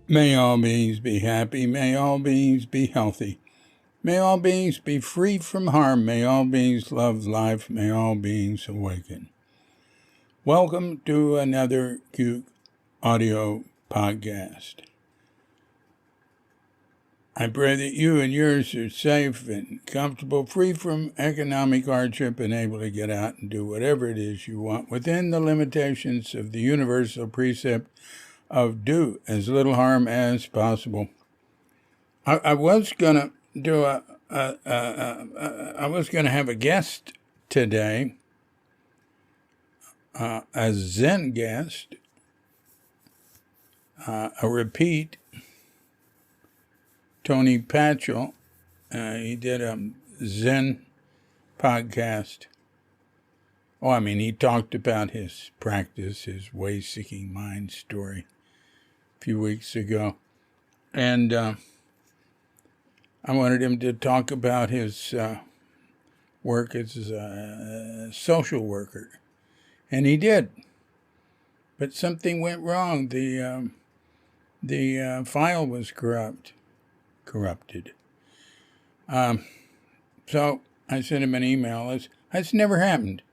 May all beings be happy. May all beings be healthy. May all beings be free from harm. May all beings love life. May all beings awaken. Welcome to another Cuke audio podcast. I pray that you and yours are safe and comfortable, free from economic hardship, and able to get out and do whatever it is you want within the limitations of the universal precept of do as little harm as possible. I was gonna do I was gonna have a guest today, a Zen guest, a repeat. Tony Patchell, he did a Zen podcast. He talked about his practice, his way-seeking mind story a few weeks ago. And I wanted him to talk about his work as a social worker. And he did. But something went wrong. The file was corrupted. So I sent him an email. It's never happened.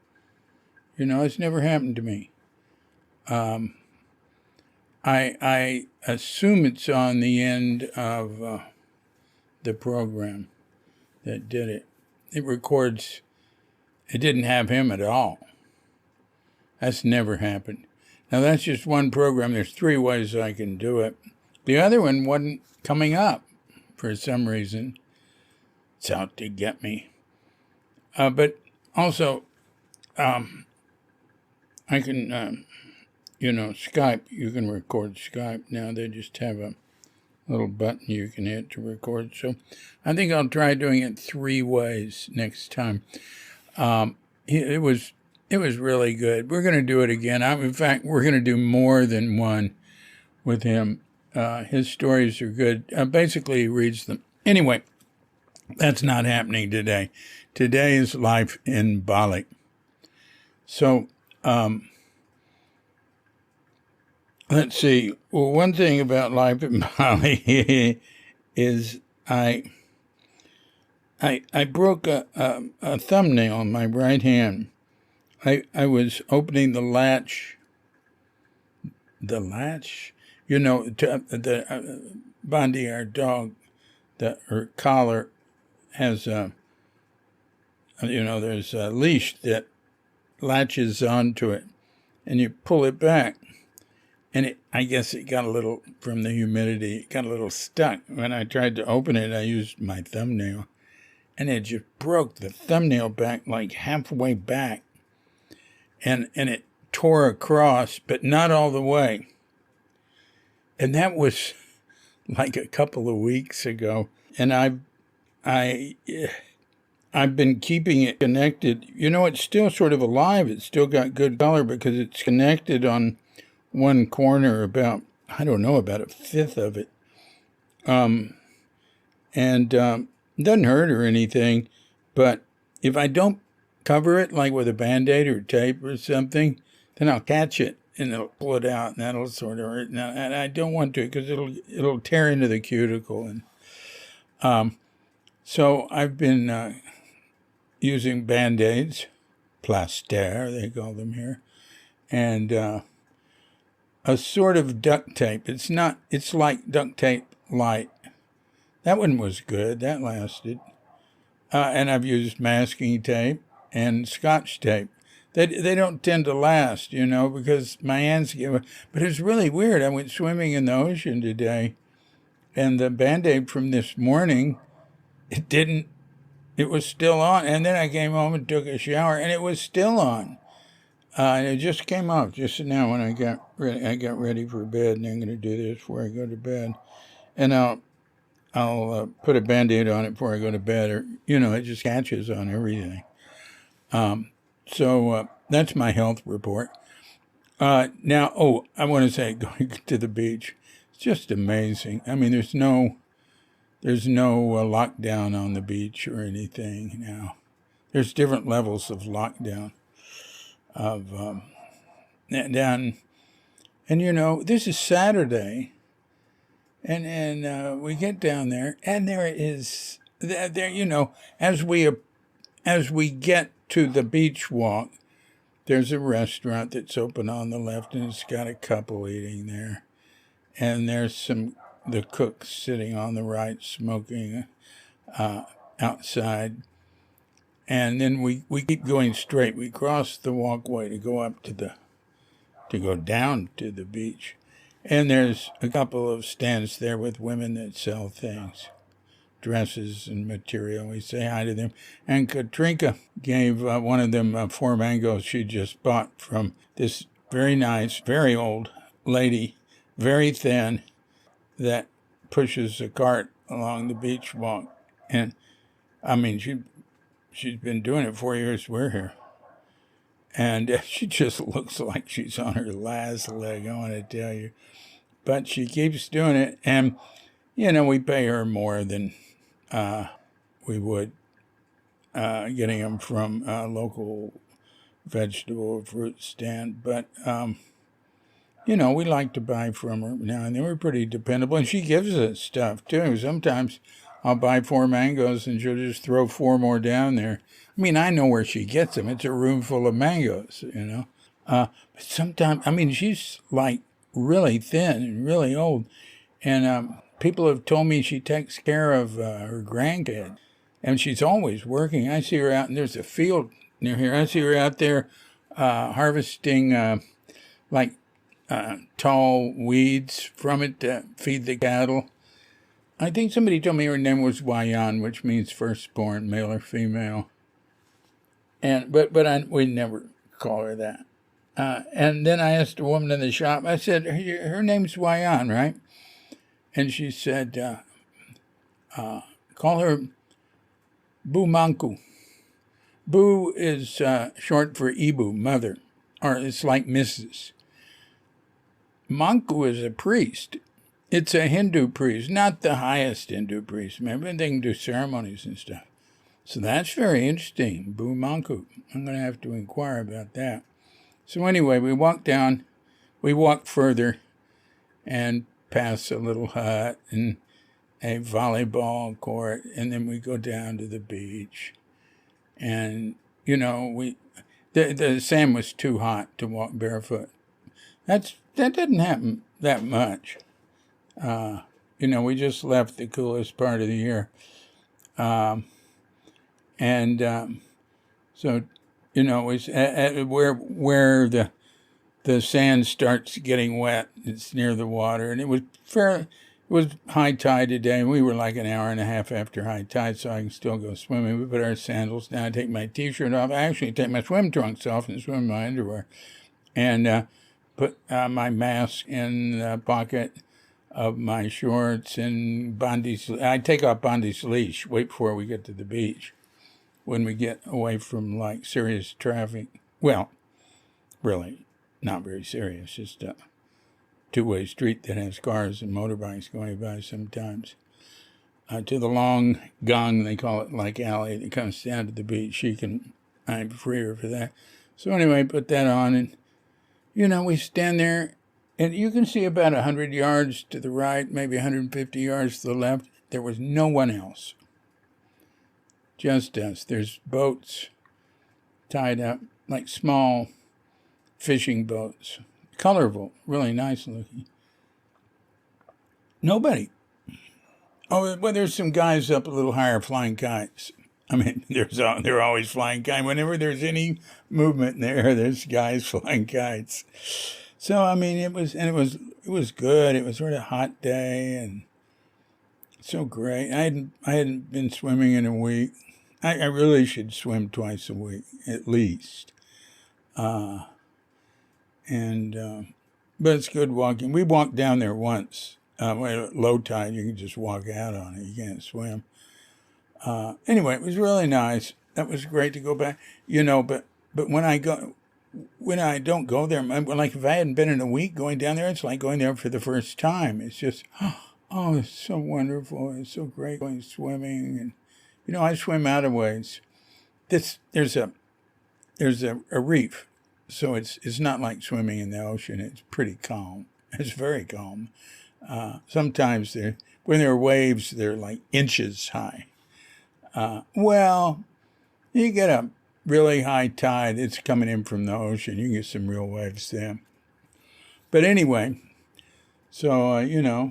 It's never happened to me. I assume it's on the end of the program that did it. It records. It didn't have him at all. That's never happened. Now that's just one program. There's 3 ways I can do it. The other one wasn't coming up for some reason. It's out to get me. But also, I can, Skype, you can record Skype now. They just have a little button you can hit to record. So I think I'll try doing it 3 ways next time. It was really good. We're going to do it again. In fact, we're going to do more than one with him. His stories are good. Basically, he reads them. Anyway, that's not happening today. Today is life in Bali. So, let's see. Well, one thing about life in Bali is I broke a thumbnail on my right hand. I was opening the latch. The Bondi, our dog, her collar has there's a leash that latches onto it, and you pull it back, and I guess it got a little, from the humidity, it got a little stuck. When I tried to open it, I used my thumbnail, and it just broke the thumbnail back, like halfway back, and it tore across, but not all the way. And that was like a couple of weeks ago. And I've been keeping it connected. It's still sort of alive. It's still got good color because it's connected on one corner about a 1/5 of it. It doesn't hurt or anything. But if I don't cover it, like with a Band-Aid or tape or something, then I'll catch it and it'll pull it out, and that'll sort of hurt. And I don't want to, because it'll tear into the cuticle. And so I've been using Band-Aids, plaster they call them here, and a sort of duct tape. It's like duct tape light. That one was good. That lasted. And I've used masking tape and Scotch tape. They don't tend to last, because my hands get... But it's really weird. I went swimming in the ocean today, and the Band-Aid from this morning, it was still on. And then I came home and took a shower, and it was still on. And it just came off just now when I got ready for bed, and I'm going to do this before I go to bed. And I'll put a Band-Aid on it before I go to bed, or, it just catches on everything. So that's my health report. Now, I want to say, going to the beach, it's just amazing. There's no lockdown on the beach or anything now. There's different levels of lockdown. And this is Saturday, And we get down there, and there is there. As we get to the beach walk, there's a restaurant that's open on the left, and it's got a couple eating there, and there's the cook sitting on the right smoking outside. And then we keep going straight. We cross the walkway to go down to the beach. And there's a couple of stands there with women that sell things, dresses and material. We say hi to them. And Katrinka gave one of them 4 mangoes she just bought from this very nice, very old lady, very thin, that pushes a cart along the beach walk. And, I mean, she's been doing it 4 years we're here. And she just looks like she's on her last leg, I want to tell you. But she keeps doing it, and, we pay her more than we would getting them from a local vegetable or fruit stand. But, we like to buy from her now and then. We're pretty dependable, and she gives us stuff, too. Sometimes I'll buy 4 mangoes, and she'll just throw 4 more down there. I mean, I know where she gets them. It's a room full of mangoes, But sometimes, she's like really thin and really old. And people have told me she takes care of her grandkid. And she's always working. I see her out, and there's a field near here. I see her out there harvesting tall weeds from it to feed the cattle. I think somebody told me her name was Wayan, which means firstborn, male or female. But we never call her that. And then I asked a woman in the shop, I said, her name's Wayan, right? And she said, call her Bu Manku. Bu is short for Ibu, mother, or it's like Mrs. Manku is a priest. It's a Hindu priest, not the highest Hindu priest. Remember, they can do ceremonies and stuff. So that's very interesting, Bu Manku. I'm going to have to inquire about that. So anyway, we walk further and pass a little hut and a volleyball court, and then we go down to the beach. And, the sand was too hot to walk barefoot. That didn't happen that much. We just left the coolest part of the year. So, it's where the sand starts getting wet. It's near the water, and it was high tide today, and we were like an hour and a half after high tide, so I can still go swimming. We put our sandals down. I take my T-shirt off. I actually take my swim trunks off and swim in my underwear, and put my mask in the pocket of my shorts and Bondi's. I take off Bondi's leash. Wait before we get to the beach. When we get away from serious traffic, well, really not very serious, just a 2-way street that has cars and motorbikes going by sometimes. To the long gong, they call it, alley that comes down to the beach. I'm freer for that. So anyway, put that on, and, we stand there, and you can see about 100 yards to the right, maybe 150 yards to the left. There was no one else. Just us. There's boats tied up, like small fishing boats. Colorful, really nice looking. Nobody. Oh, well, there's some guys up a little higher flying kites. They're always flying kites. Whenever there's any movement in the air, there's guys flying kites. So, it was good. It was sort of a hot day and so great. I hadn't been swimming in a week. I really should swim twice a week, at least. But it's good walking. We walked down there once. At low tide, you can just walk out on it. You can't swim. Anyway, it was really nice. That was great to go back. But when I don't go there, if I hadn't been in a week going down there, it's like going there for the first time. It's just, oh, it's so wonderful. It's so great going swimming. And, I swim out of ways. There's a reef. So it's not like swimming in the ocean. It's pretty calm. It's very calm. Sometimes when there are waves, they're like inches high. Well, you get a really high tide, it's coming in from the ocean. You can get some real waves there. But anyway, so,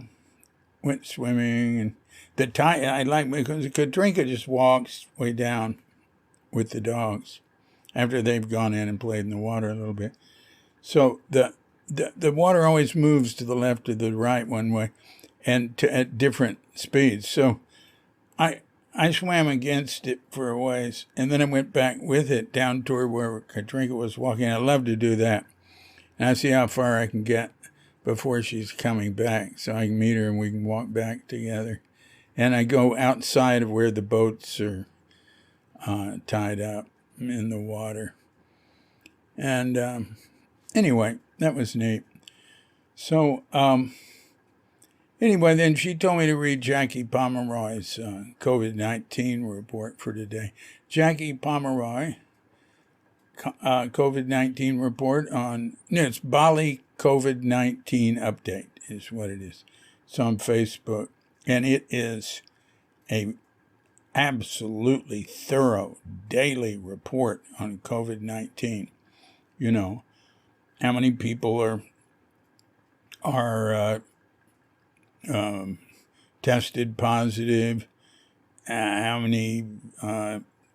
went swimming. And the tide, I like, because Katrinka just walks way down with the dogs after they've gone in and played in the water a little bit. So the water always moves to the left or the right one way, and at different speeds. So I swam against it for a ways, and then I went back with it down toward where Katrinka was walking. I love to do that, and I see how far I can get before she's coming back, so I can meet her and we can walk back together. And I go outside of where the boats are tied up in the water. And anyway, that was neat. So anyway, then she told me to read Jackie Pomeroy's COVID-19 report for today. Jackie Pomeroy, COVID-19 report it's Bali COVID-19 update is what it is. It's on Facebook, and it is a absolutely thorough daily report on COVID-19. How many people are tested positive, how many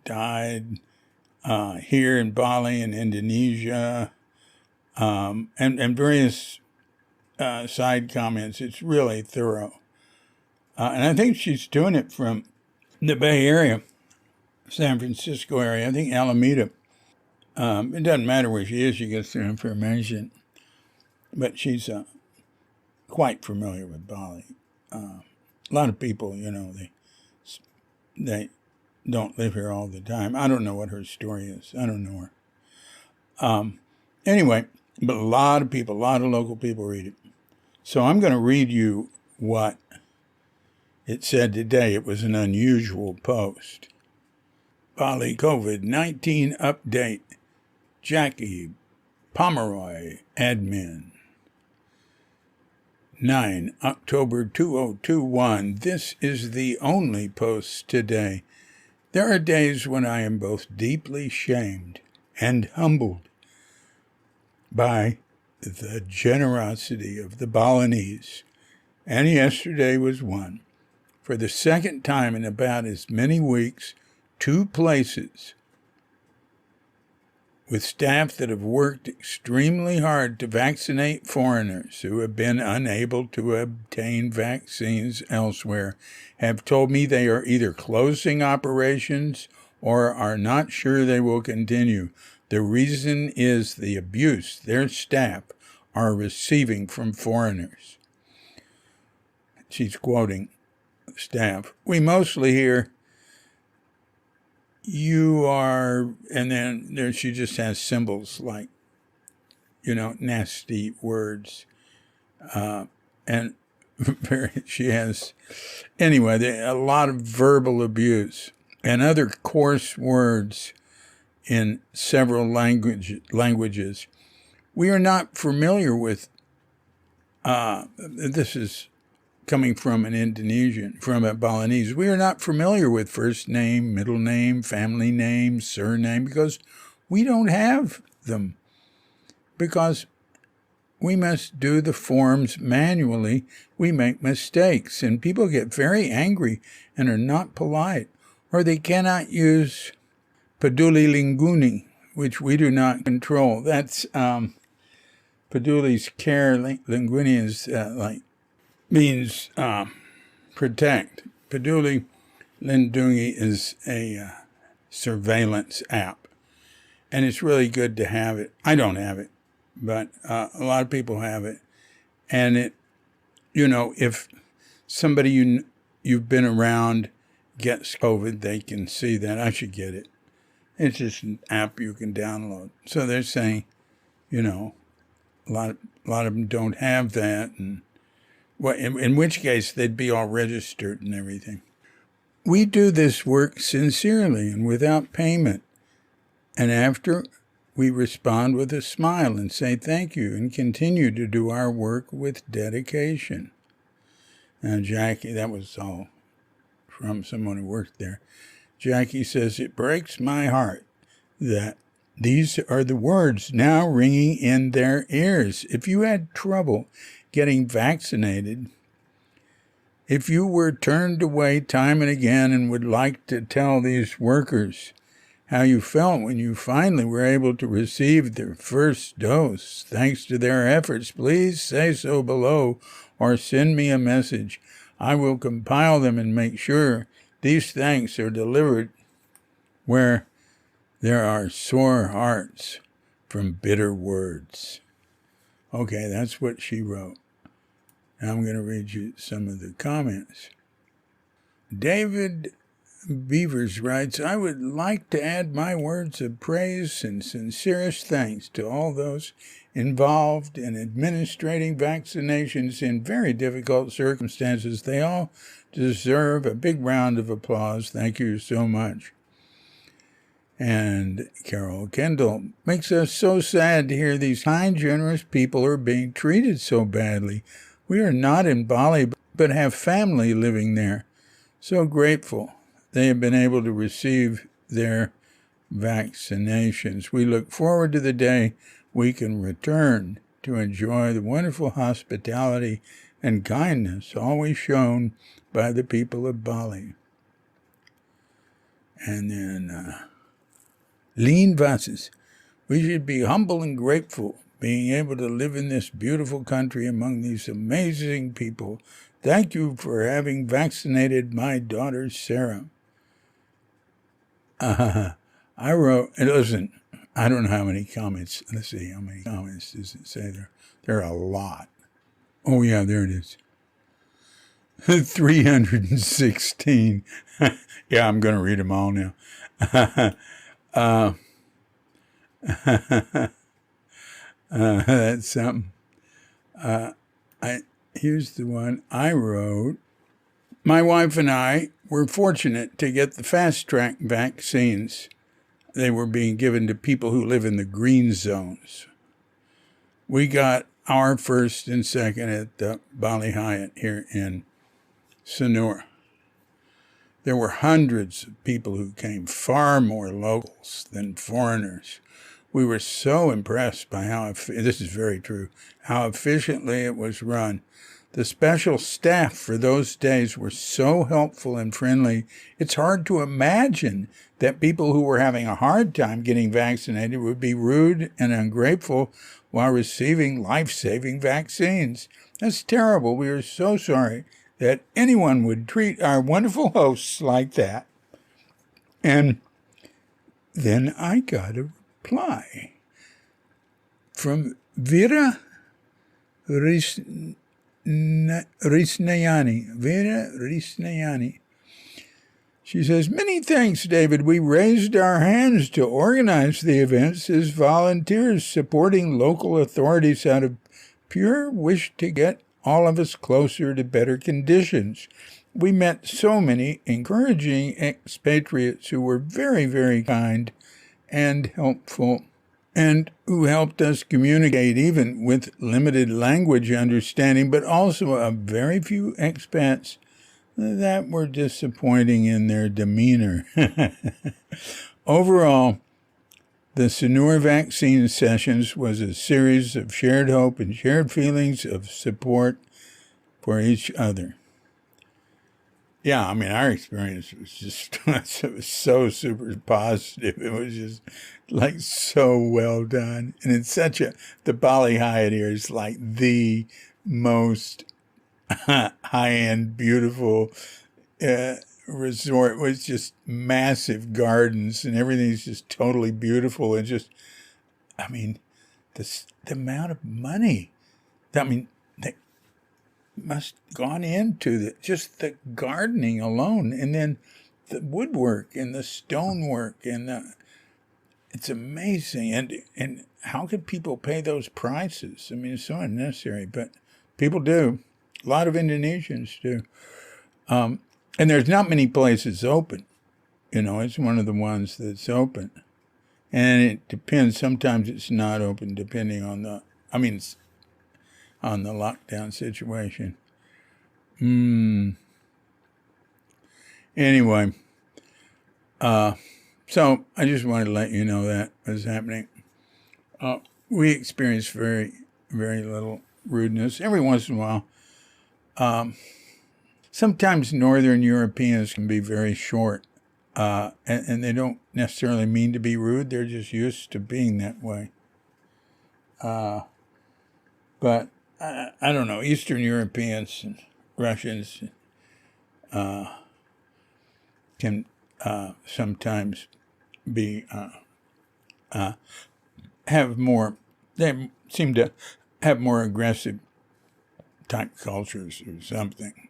died here in Bali and Indonesia, and various side comments. It's really thorough. And I think she's doing it from the Bay Area, San Francisco area, I think Alameda. It doesn't matter where she is, she gets their information. But she's quite familiar with Bali. A lot of people, they don't live here all the time. I don't know what her story is. I don't know her. Anyway, but a lot of local people read it. So I'm going to read you what it said today. It was an unusual post. Bali COVID-19 update. Jackie Pomeroy, admin. 9 October 2021. This is the only post today. There are days when I am both deeply shamed and humbled by the generosity of the Balinese, and yesterday was one. For the second time in about as many weeks, 2 places with staff that have worked extremely hard to vaccinate foreigners who have been unable to obtain vaccines elsewhere have told me they are either closing operations or are not sure they will continue. The reason is the abuse their staff are receiving from foreigners. She's quoting staff. We mostly hear, you are, and then there she just has symbols like, nasty words. And she has, anyway, a lot of verbal abuse and other coarse words in several languages. We are not familiar with, this is coming from an Indonesian, from a Balinese. We are not familiar with first name, middle name, family name, surname, because we don't have them. Because we must do the forms manually. We make mistakes, and people get very angry and are not polite, or they cannot use Peduli Lingkungan, which we do not control. That's Peduli's care. Lingkungan is means protect. Peduli Lindungi is a surveillance app, and it's really good to have it. I don't have it, but a lot of people have it. And it, if somebody you've been around gets COVID, they can see that. I should get it. It's just an app you can download. So they're saying, a lot of them don't have that, and in which case they'd be all registered and everything. We do this work sincerely and without payment. And after, we respond with a smile and say thank you and continue to do our work with dedication. Jackie, that was all from someone who worked there. Jackie says, it breaks my heart that these are the words now ringing in their ears. If you had trouble getting vaccinated, if you were turned away time and again and would like to tell these workers how you felt when you finally were able to receive their first dose, thanks to their efforts, please say so below or send me a message. I will compile them and make sure these thanks are delivered where there are sore hearts from bitter words. Okay, that's what she wrote. Now I'm going to read you some of the comments. David Beavers writes, I would like to add my words of praise and sincerest thanks to all those involved in administering vaccinations in very difficult circumstances. They all deserve a big round of applause. Thank you so much. And Carol Kendall, makes us so sad to hear these kind, generous people are being treated so badly. We are not in Bali, but have family living there. So grateful they have been able to receive their vaccinations. We look forward to the day we can return to enjoy the wonderful hospitality and kindness always shown by the people of Bali. And then Lean Vasses, we should be humble and grateful being able to live in this beautiful country among these amazing people. Thank you for having vaccinated my daughter, Sarah. I wrote, and listen, I don't know how many comments. Let's see, how many comments does it say there? There are a lot. Oh, yeah, there it is. 316. Yeah, I'm going to read them all now. That's something. Here's the one I wrote. My wife and I were fortunate to get the fast-track vaccines. They were being given to people who live in the green zones. We got our first and second at the Bali Hyatt here in Sanur. There were hundreds of people who came, far more locals than foreigners. We were so impressed by this is very true, how efficiently it was run. The special staff for those days were so helpful and friendly. It's hard to imagine that people who were having a hard time getting vaccinated would be rude and ungrateful while receiving life-saving vaccines. That's terrible. We are so sorry that anyone would treat our wonderful hosts like that. And then I got a reply from Vera Risnayani. Vera Risnayani. She says, many thanks, David. We raised our hands to organize the events as volunteers supporting local authorities out of pure wish to get all of us closer to better conditions. We met so many encouraging expatriates who were very, very kind and helpful, and who helped us communicate even with limited language understanding, but also a very few expats that were disappointing in their demeanor. Overall, the Sanur vaccine sessions was a series of shared hope and shared feelings of support for each other. Yeah, I mean, our experience was just it was so super positive. It was just like so well done. And it's the Bali Hyatt here is like the most high-end, beautiful resort. It was just massive gardens and everything's just totally beautiful. And just, I mean, the amount of money, they must have gone into just the gardening alone, and then the woodwork and the stonework and it's amazing. And how could people pay those prices? I mean, it's so unnecessary, but people do. A lot of Indonesians do. And there's not many places open. It's one of the ones that's open. And it depends. Sometimes it's not open depending on on the lockdown situation. Anyway, so I just wanted to let you know that was happening. We experience very, very little rudeness every once in a while. Sometimes Northern Europeans can be very short, and they don't necessarily mean to be rude. They're just used to being that way. But I don't know. Eastern Europeans and Russians can sometimes be have more. They seem to have more aggressive type cultures or something.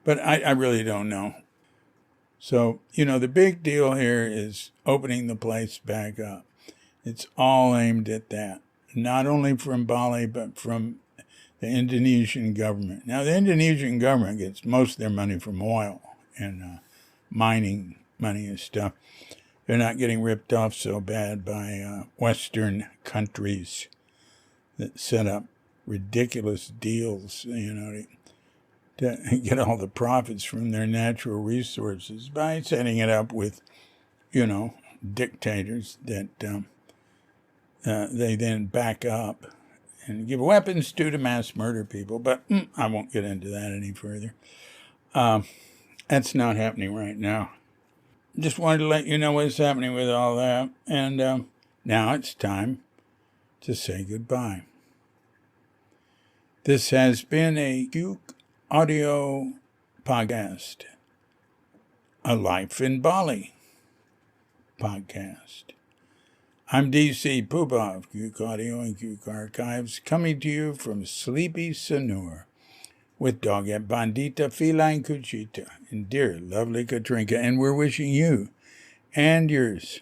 But I really don't know. So, the big deal here is opening the place back up. It's all aimed at that. Not only from Bali, but from the Indonesian government. Now, the Indonesian government gets most of their money from oil and mining money and stuff. They're not getting ripped off so bad by Western countries that set up ridiculous deals, to get all the profits from their natural resources by setting it up with, dictators that they then back up and give weapons to mass murder people. But I won't get into that any further. That's not happening right now. Just wanted to let you know what's happening with all that. And now it's time to say goodbye. This has been a Cuke audio podcast, a Life in Bali podcast. I'm DC Poohbah of Cuke Audio and Cuke Archives, coming to you from sleepy Sanur with Dogette Bandita Feline Cuchita and dear lovely Katrinka, and we're wishing you and yours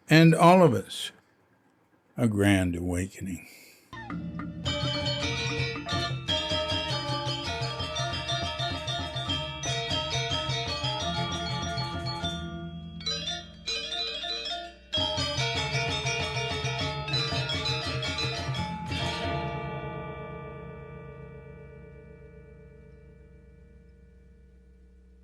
and all of us a grand awakening.